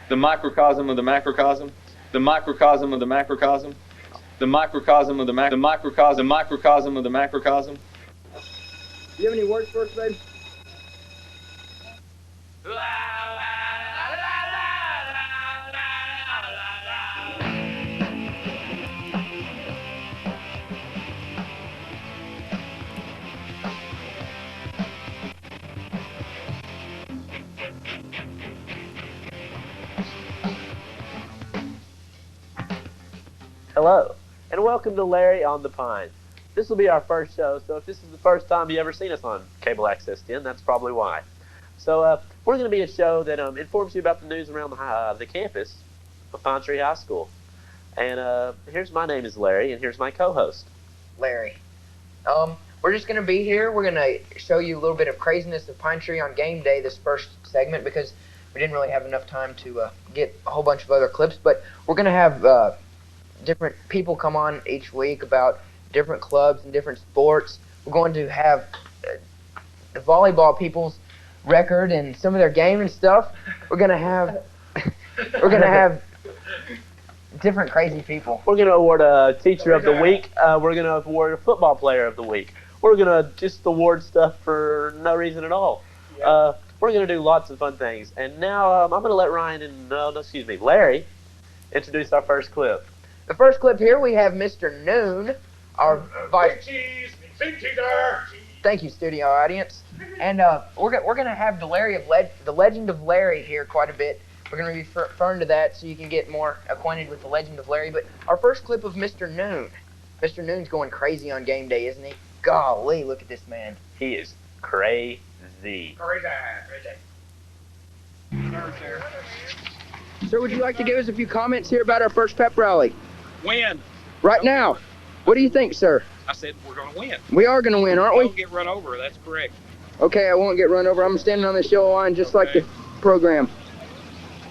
the microcosm of the macrocosm, the microcosm of the macrocosm, the microcosm of the microcosm of the macrocosm. Do you have any words for us, babe? Hello, and welcome to Larry on the Pine. This will be our first show, so if this is the first time you ever seen us on Cable Access 10, that's probably why. So we're going to be a show that informs you about the news around the campus of Pine Tree High School. And here's my name is Larry, and here's my co-host. Larry. We're just going to be here. We're going to show you a little bit of craziness of Pine Tree on game day this first segment because we didn't really have enough time to get a whole bunch of other clips. But we're going to have different people come on each week about different clubs and different sports. We're going to have the volleyball people's record and some of their game and stuff. We're going to have different crazy people. We're going to award a teacher of the week. We're going to award a football player of the week. We're going to just award stuff for no reason at all. Yep. We're going to do lots of fun things. And now I'm going to let Larry introduce our first clip. The first clip here, we have Mr. Noon, our vice. Big cheese there. Thank you, studio audience. And we're going to have the Legend of Larry here quite a bit. We're going to be referring to that so you can get more acquainted with the Legend of Larry. But our first clip of Mr. Noon. Mr. Noon's going crazy on game day, isn't he? Golly, look at this man. He is crazy. Crazy. Sir, would you like to give us a few comments here about our first pep rally? Win. Right now. What do you think, sir? I said we're going to win. We are going to win, aren't we? Don't get run over. That's correct. Okay, I won't get run over. I'm standing on this yellow line just like the program.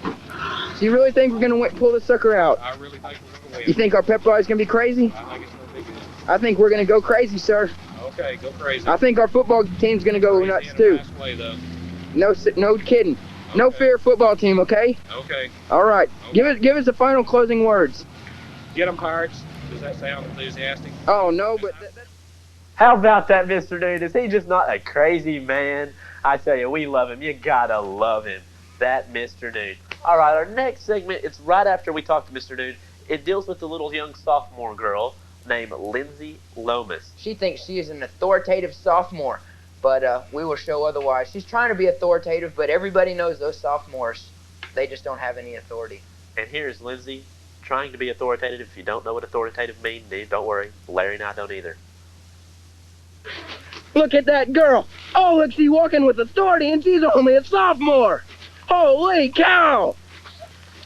So you really think we're going to pull this sucker out? I really think we're going to win. You think our pep rally's going to be crazy? I think it's going to be good. I think we're going to go crazy, sir. Okay, go crazy. I think our football team's going to go nuts, too. Nice way, though. No kidding. Okay. No fear, football team, okay? Okay. All right. Okay. Give us the final closing words. Get them, Pirates. Does that sound enthusiastic? Oh, no, but... How about that, Mr. Dude? Is he just not a crazy man? I tell you, we love him. You gotta love him. That Mr. Dude. All right, our next segment, it's right after we talk to Mr. Dude. It deals with the little young sophomore girl named Lindsay Lomas. She thinks she is an authoritative sophomore, but we will show otherwise. She's trying to be authoritative, but everybody knows those sophomores, they just don't have any authority. And here's Lindsay trying to be authoritative. If you don't know what authoritative means, don't worry. Larry and I don't either. Look at that girl. Oh, look, she's walking with authority, and she's only a sophomore. Holy cow.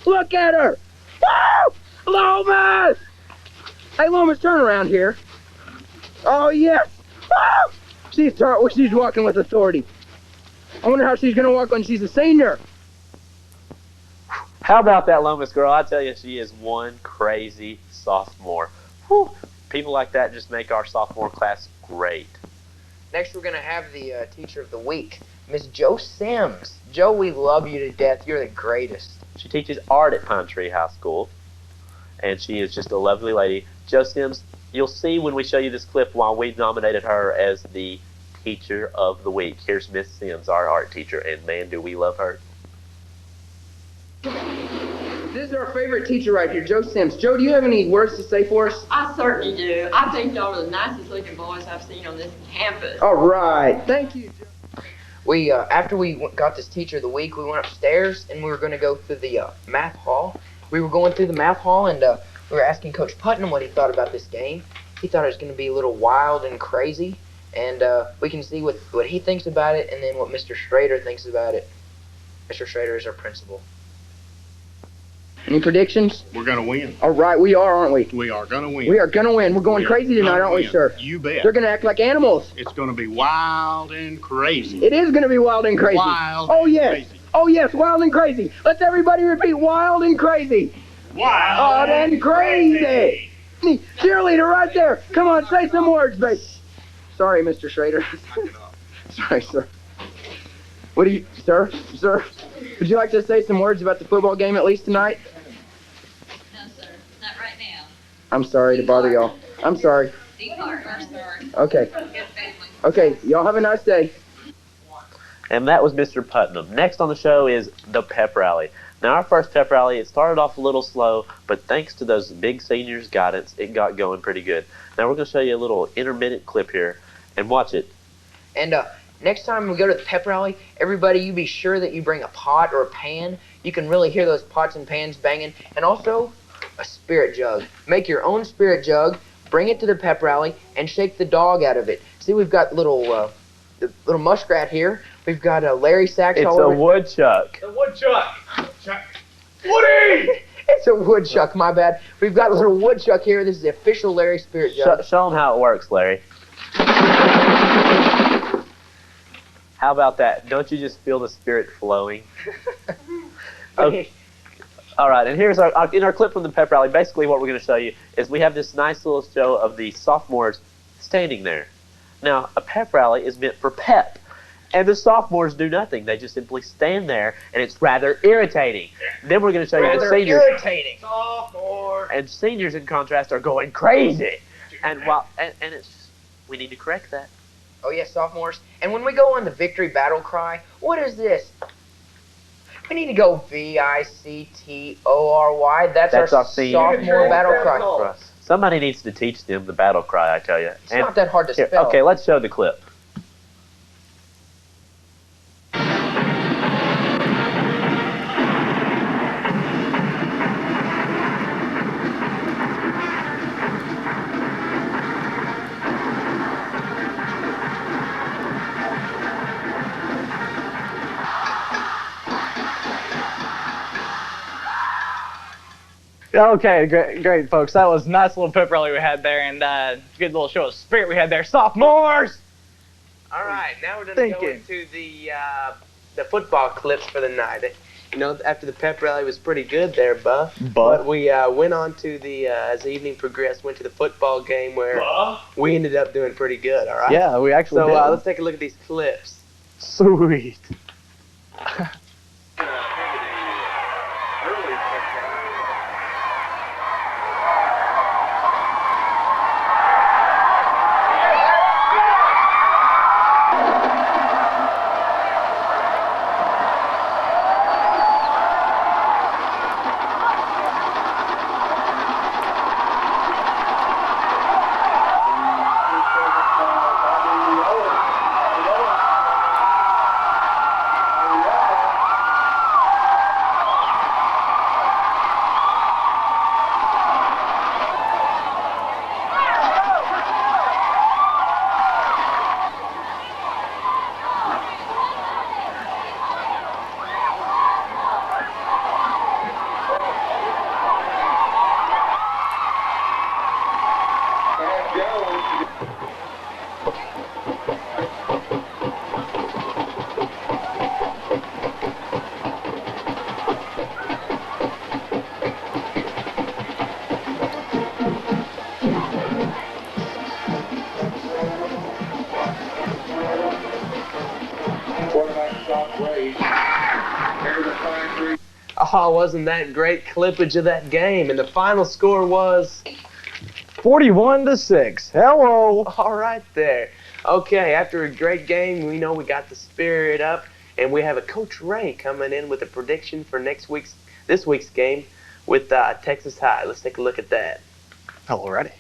Look at her. Woo! Lomas! Hey, Lomas, turn around here. Oh, yes. Woo! She's walking with authority. I wonder how she's going to walk when she's a senior. How about that Lomas girl? I tell you, she is one crazy sophomore. Whew. People like that just make our sophomore class great. Next, we're going to have the teacher of the week, Miss Jo Sims. Jo, we love you to death. You're the greatest. She teaches art at Pine Tree High School, and she is just a lovely lady. Jo Sims, you'll see when we show you this clip why we nominated her as the teacher of the week. Here's Miss Sims, our art teacher, and man, do we love her. This is our favorite teacher right here, Jo Sims. Jo, do you have any words to say for us? I certainly do. I think y'all are the nicest looking boys I've seen on this campus. All right. Thank you, Jo. We, after we got this teacher of the week, we went upstairs and we were going to go through the math hall. We were going through the math hall and we were asking Coach Putnam what he thought about this game. He thought it was going to be a little wild and crazy, and we can see what he thinks about it and then what Mr. Schrader thinks about it. Mr. Schrader is our principal. Any predictions? We're going to win. All right, we are, aren't we? We are going to win. We are going to win. We're going crazy tonight, aren't we, sir? You bet. They're going to act like animals. It's going to be wild and crazy. It is going to be wild and crazy. Wild oh, and yes. crazy. Oh, yes, wild and crazy. Let's everybody repeat, wild and crazy. Wild and crazy. Cheerleader right there. Come on, say some words, babe. Sorry, Mr. Schrader. Sorry, sir. What do you, sir? Sir, would you like to say some words about the football game at least tonight? No, sir. Not right now. I'm sorry to bother y'all. I'm sorry. Okay. Okay, y'all have a nice day. And that was Mr. Putnam. Next on the show is the pep rally. Now, our first pep rally, it started off a little slow, but thanks to those big seniors' guidance, it got going pretty good. Now, we're going to show you a little intermittent clip here, and watch it. And next time we go to the pep rally, everybody, you be sure that you bring a pot or a pan. You can really hear those pots and pans banging. And also, a spirit jug. Make your own spirit jug, bring it to the pep rally, and shake the dog out of it. See, we've got the little muskrat here. We've got Larry Sachs all over. It's a woodchuck. The woodchuck. Woody! It's a woodchuck, my bad. We've got a little woodchuck here. This is the official Larry spirit jug. Show them how it works, Larry. How about that? Don't you just feel the spirit flowing? Okay. All right, and here's in our clip from the pep rally, basically what we're going to show you is we have this nice little show of the sophomores standing there. Now, a pep rally is meant for pep, and the sophomores do nothing. They just simply stand there, and it's rather irritating. Then we're going to show you the seniors. Irritating. Sophomore. And seniors, in contrast, are going crazy. And it's just, we need to correct that. Oh, yes, sophomores. And when we go on the victory battle cry, what is this? We need to go V-I-C-T-O-R-Y. That's our sophomore battle cry. Somebody needs to teach them the battle cry, I tell you. It's not that hard to spell. Okay, let's show the clip. Okay, great, folks. That was a nice little pep rally we had there, and good little show of spirit we had there. Sophomores! All right, now we're going to go into the football clips for the night. You know, after the pep rally was pretty good there, Buff. But we went on to as the evening progressed, went to the football game where we ended up doing pretty good, all right? Yeah, we actually did. So let's take a look at these clips. Sweet. Oh, wasn't that great clippage of that game? And the final score was 41-6. Hello. all right there. Okay, after a great game, we know we got the spirit up, and we have a Coach Ray coming in with a prediction for this week's game with Texas High. Let's take a look at that. Hello, ready.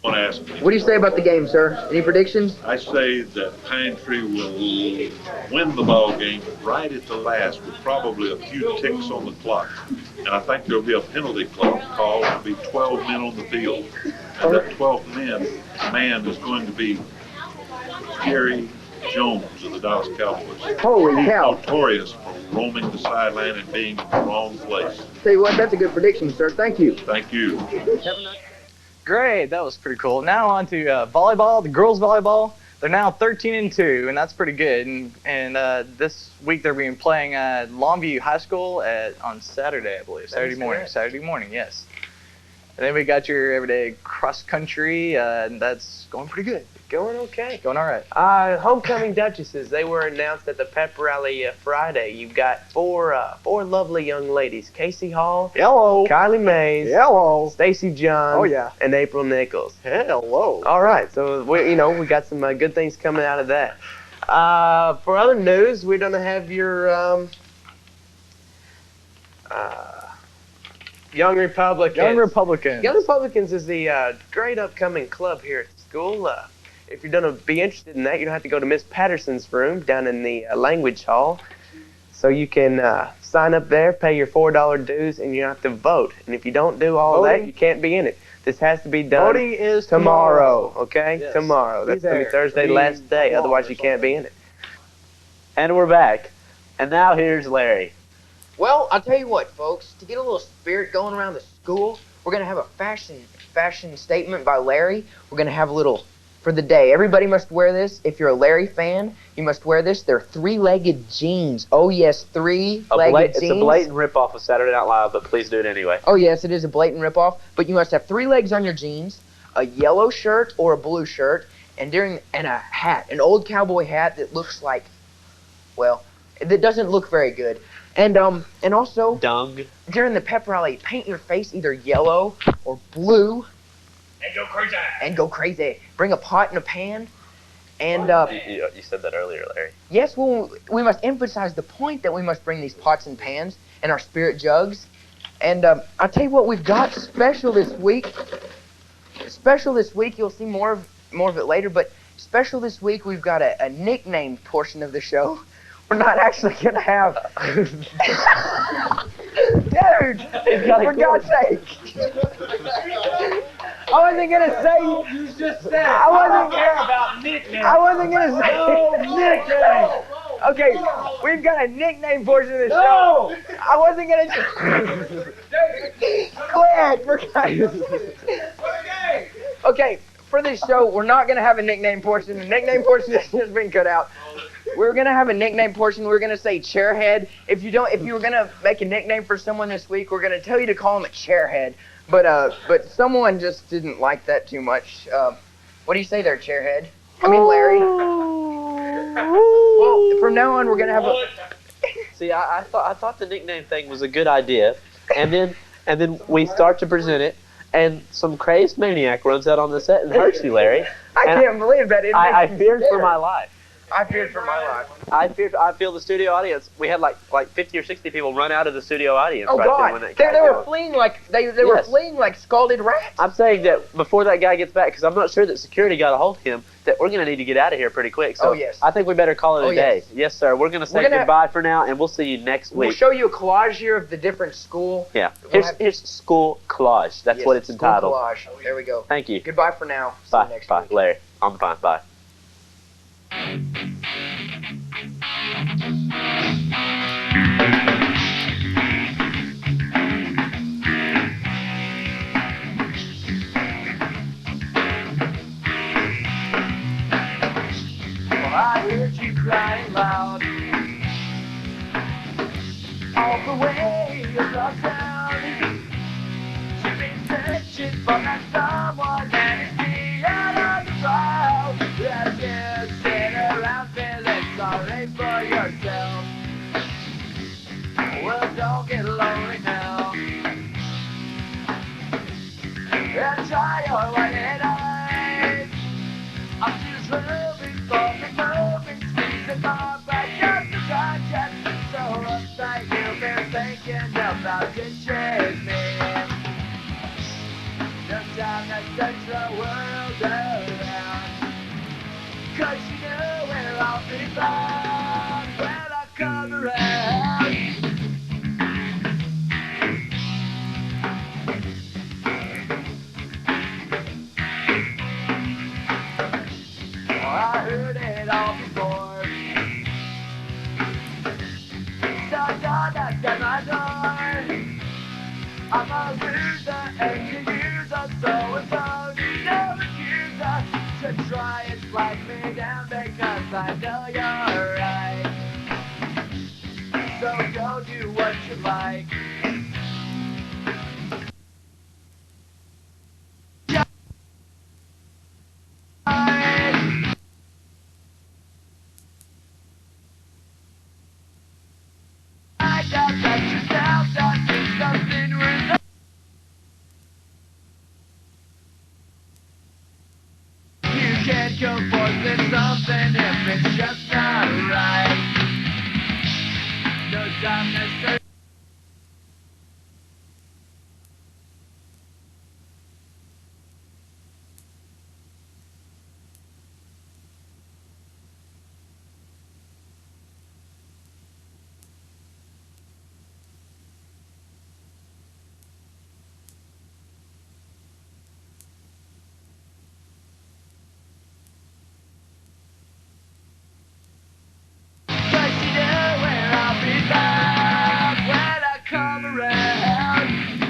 Want to ask What do you say about the game, sir? Any predictions? I say that Pine Tree will win the ball game right at the last with probably a few ticks on the clock. And I think there'll be a penalty call. There'll be 12 men on the field. And that 12th man is going to be Jerry Jones of the Dallas Cowboys. Holy cow. Notorious for roaming the sideline and being in the wrong place. Tell you what, that's a good prediction, sir. Thank you. Thank you. Great, that was pretty cool. Now on to volleyball, the girls volleyball. They're now 13-2, and that's pretty good. And this week they're being playing Longview High School on Saturday, I believe. Saturday morning, yes. And then we got your everyday cross country, and that's going pretty good. Going okay. Going all right. Homecoming Duchesses, they were announced at the pep rally Friday. You've got four lovely young ladies. Casey Hall. Hello. Kylie Mays. Hello. Stacy John. Oh, yeah. And April Nichols. Hello. All right, so we got some good things coming out of that. For other news, we're gonna have your Young Republicans. Young Republicans. Young Republicans is the great upcoming club here at the school. If you're going to be interested in that, you don't have to go to Miss Patterson's room down in the language hall. So you can sign up there, pay your $4 dues, and you have to vote. And if you don't do all that, you can't be in it. This has to be done Voting is tomorrow. Okay? Yes. Tomorrow. That's going to be Thursday, last day. Otherwise, you can't be in it. And we're back. And now here's Larry. Well, I'll tell you what, folks. To get a little spirit going around the school, we're going to have a fashion statement by Larry. We're going to have a little for the day. Everybody must wear this. If you're a Larry fan, you must wear this. They're three-legged jeans. Oh, yes, three-legged jeans. It's a blatant ripoff of Saturday Night Live, but please do it anyway. Oh, yes, it is a blatant ripoff. But you must have 3 legs on your jeans, a yellow shirt or a blue shirt, and a hat, an old cowboy hat that looks like, well, that doesn't look very good. And also, dung. During the pep rally, paint your face either yellow or blue. And go crazy. And go crazy. Bring a pot and a pan. And You said that earlier, Larry. yes, well, we must emphasize the point that we must bring these pots and pans and our spirit jugs. And I'll tell you what we've got special this week. Special this week, you'll see more of it later, but special this week we've got a nickname portion of the show. We're not actually going to have... Dude, for God's sake. I wasn't going to say... You just said I don't care about nicknames. I wasn't going to say... No nicknames. Okay, we've got a nickname portion of the No. show. I wasn't going to... Glad, for God's sake. Okay, for this show, we're not going to have a nickname portion. The nickname portion has just been cut out. We're gonna have a nickname portion. We're gonna say chairhead. If you were gonna make a nickname for someone this week, we're gonna tell you to call him a chairhead. But someone just didn't like that too much. What do you say there, chairhead? I mean, Larry. Well, from now on, we're gonna have a. See, I thought the nickname thing was a good idea, and then we start to present it, and some crazed maniac runs out on the set and hurts you, Larry. I can't believe that. I feared for my life. I feared for my life. I feel the studio audience. We had like 50 or 60 people run out of the studio audience. Oh right God! there when that guy They were came. fleeing like they were fleeing like scalded rats. I'm saying that before that guy gets back, because I'm not sure that security got a hold of him, that we're gonna need to get out of here pretty quick. So Oh, yes. I think we better call it a day. Yes. Yes, sir. We're gonna say goodbye for now, and we'll see you next We'll week. show you a collage here of the different school. Yeah. We'll Here's school collage. That's Yes, what it's school entitled. Collage. There we go. Thank you. Goodbye for now. See you Bye. next Bye. week. Larry. On the phone. Bye. Well, I heard you crying loud all the way across town. You've been searching for that someone that is beyond the crowd. As you sit around feeling sorry for yourself. Well, don't get lonely now. And try your white eyes. I'm just moving for the moment, squeezing my back just to touch it. So uptight you've been thinking about ditching me. Just time to touch the world around. 'Cause you know where I'll be found when I come around. I heard it all before. So don't knock at my door. I'm a loser and you use us, so it's on you never use us to try and flag me down because I know you're right. So go. go do what you like. go forcing something if it's just not right. No time to search. Cause you know where I'll be back when I come around.